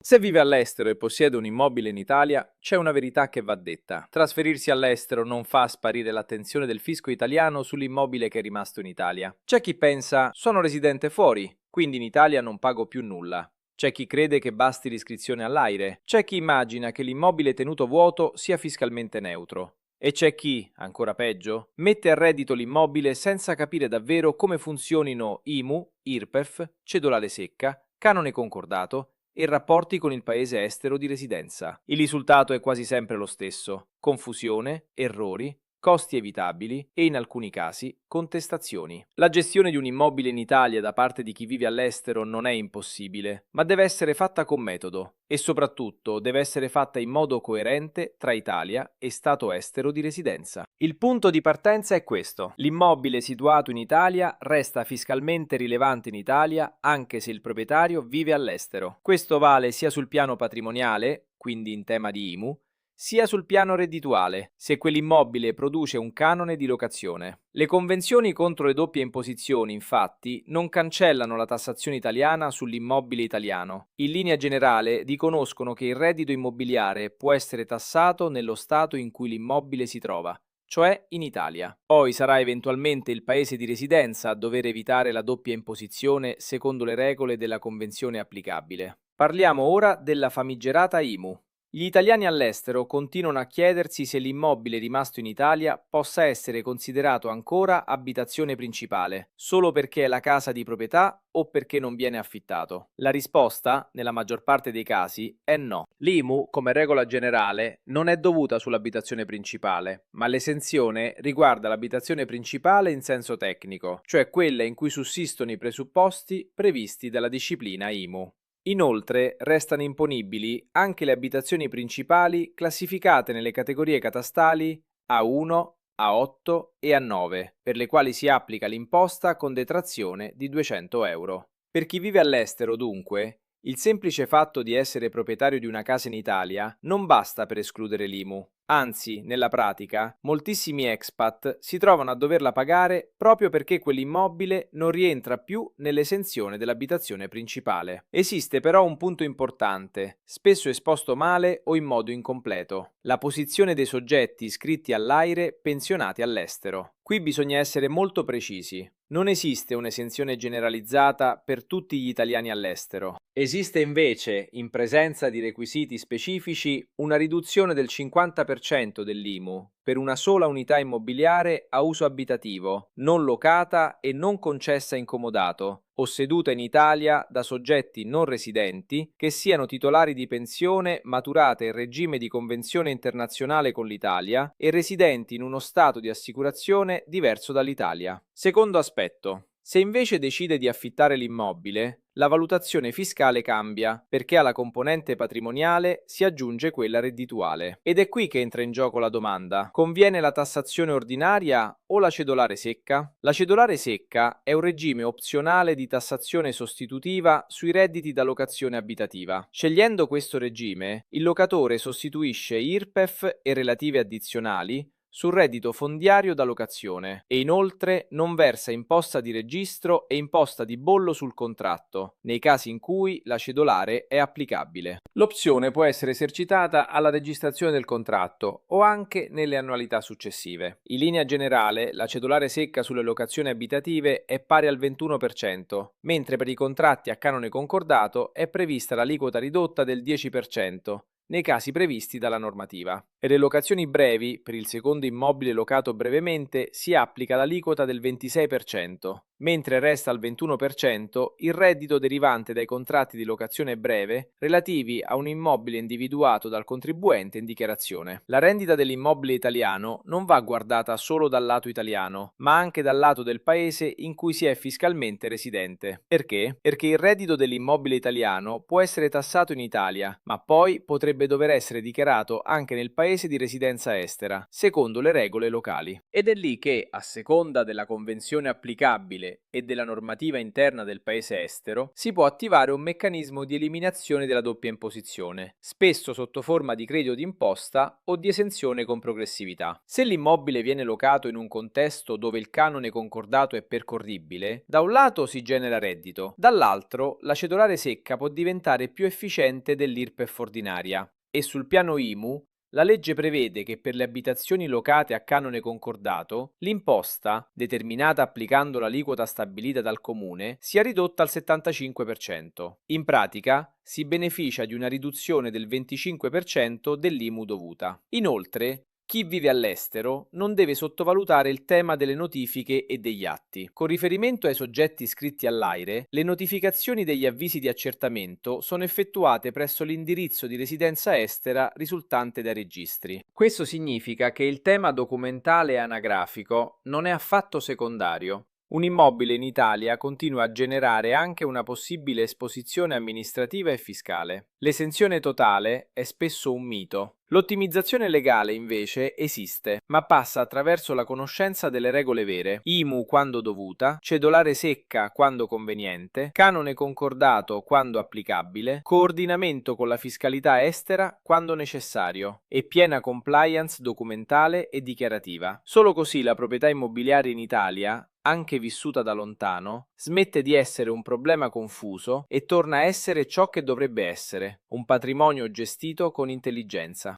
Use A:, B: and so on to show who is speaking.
A: Se vive all'estero e possiede un immobile in Italia, c'è una verità che va detta. Trasferirsi all'estero non fa sparire l'attenzione del fisco italiano sull'immobile che è rimasto in Italia. C'è chi pensa, sono residente fuori, quindi in Italia non pago più nulla. C'è chi crede che basti l'iscrizione all'AIRE. C'è chi immagina che l'immobile tenuto vuoto sia fiscalmente neutro. E c'è chi, ancora peggio, mette a reddito l'immobile senza capire davvero come funzionino IMU, IRPEF, cedolare secca, canone concordato e rapporti con il paese estero di residenza. Il risultato è quasi sempre lo stesso: confusione, errori, costi evitabili e in alcuni casi contestazioni. La gestione di un immobile in Italia da parte di chi vive all'estero non è impossibile, ma deve essere fatta con metodo e soprattutto deve essere fatta in modo coerente tra Italia e stato estero di residenza. Il punto di partenza è questo: l'immobile situato in Italia resta fiscalmente rilevante in Italia anche se il proprietario vive all'estero. Questo vale sia sul piano patrimoniale, quindi in tema di IMU, sia sul piano reddituale, se quell'immobile produce un canone di locazione. Le convenzioni contro le doppie imposizioni, infatti, non cancellano la tassazione italiana sull'immobile italiano. In linea generale, riconoscono che il reddito immobiliare può essere tassato nello stato in cui l'immobile si trova, cioè in Italia. Poi sarà eventualmente il paese di residenza a dover evitare la doppia imposizione secondo le regole della convenzione applicabile. Parliamo ora della famigerata IMU. Gli italiani all'estero continuano a chiedersi se l'immobile rimasto in Italia possa essere considerato ancora abitazione principale, solo perché è la casa di proprietà o perché non viene affittato. La risposta, nella maggior parte dei casi, è no. L'IMU, come regola generale, non è dovuta sull'abitazione principale, ma l'esenzione riguarda l'abitazione principale in senso tecnico, cioè quella in cui sussistono i presupposti previsti dalla disciplina IMU. Inoltre, restano imponibili anche le abitazioni principali classificate nelle categorie catastali A1, A8 e A9, per le quali si applica l'imposta con detrazione di 200 euro. Per chi vive all'estero, dunque, il semplice fatto di essere proprietario di una casa in Italia non basta per escludere l'IMU. Anzi, nella pratica, moltissimi expat si trovano a doverla pagare proprio perché quell'immobile non rientra più nell'esenzione dell'abitazione principale. Esiste però un punto importante, spesso esposto male o in modo incompleto: la posizione dei soggetti iscritti all'AIRE pensionati all'estero. Qui bisogna essere molto precisi. Non esiste un'esenzione generalizzata per tutti gli italiani all'estero. Esiste invece, in presenza di requisiti specifici, una riduzione del 50% dell'IMU per una sola unità immobiliare a uso abitativo, non locata e non concessa in comodato, posseduta in Italia da soggetti non residenti che siano titolari di pensione maturata in regime di convenzione internazionale con l'Italia e residenti in uno stato di assicurazione diverso dall'Italia. Secondo aspetto: se invece decide di affittare l'immobile, la valutazione fiscale cambia perché alla componente patrimoniale si aggiunge quella reddituale. Ed è qui che entra in gioco la domanda: conviene la tassazione ordinaria o la cedolare secca? La cedolare secca è un regime opzionale di tassazione sostitutiva sui redditi da locazione abitativa. Scegliendo questo regime, il locatore sostituisce IRPEF e relative addizionali sul reddito fondiario da locazione e inoltre non versa imposta di registro e imposta di bollo sul contratto, nei casi in cui la cedolare è applicabile. L'opzione può essere esercitata alla registrazione del contratto o anche nelle annualità successive. In linea generale, la cedolare secca sulle locazioni abitative è pari al 21%, mentre per i contratti a canone concordato è prevista l'aliquota ridotta del 10%. Nei casi previsti dalla normativa. Per le locazioni brevi, per il secondo immobile locato brevemente, si applica l'aliquota del 26%, mentre resta al 21% il reddito derivante dai contratti di locazione breve relativi a un immobile individuato dal contribuente in dichiarazione. La rendita dell'immobile italiano non va guardata solo dal lato italiano, ma anche dal lato del paese in cui si è fiscalmente residente. Perché? Perché il reddito dell'immobile italiano può essere tassato in Italia, ma poi potrebbe dover essere dichiarato anche nel paese di residenza estera, secondo le regole locali. Ed è lì che, a seconda della convenzione applicabile dell'immobile e della normativa interna del paese estero, si può attivare un meccanismo di eliminazione della doppia imposizione, spesso sotto forma di credito d'imposta o di esenzione con progressività. Se l'immobile viene locato in un contesto dove il canone concordato è percorribile, da un lato si genera reddito, dall'altro la cedolare secca può diventare più efficiente dell'IRPEF ordinaria. E sul piano IMU, la legge prevede che per le abitazioni locate a canone concordato, l'imposta, determinata applicando l'aliquota stabilita dal comune, sia ridotta al 75%. In pratica, si beneficia di una riduzione del 25% dell'IMU dovuta. Inoltre, chi vive all'estero non deve sottovalutare il tema delle notifiche e degli atti. Con riferimento ai soggetti iscritti all'AIRE, le notificazioni degli avvisi di accertamento sono effettuate presso l'indirizzo di residenza estera risultante dai registri. Questo significa che il tema documentale e anagrafico non è affatto secondario. Un immobile in Italia continua a generare anche una possibile esposizione amministrativa e fiscale. L'esenzione totale è spesso un mito. L'ottimizzazione legale invece esiste, ma passa attraverso la conoscenza delle regole vere: IMU quando dovuta, cedolare secca quando conveniente, canone concordato quando applicabile, coordinamento con la fiscalità estera quando necessario e piena compliance documentale e dichiarativa. Solo così la proprietà immobiliare in Italia, anche vissuta da lontano, smette di essere un problema confuso e torna a essere ciò che dovrebbe essere: un patrimonio gestito con intelligenza.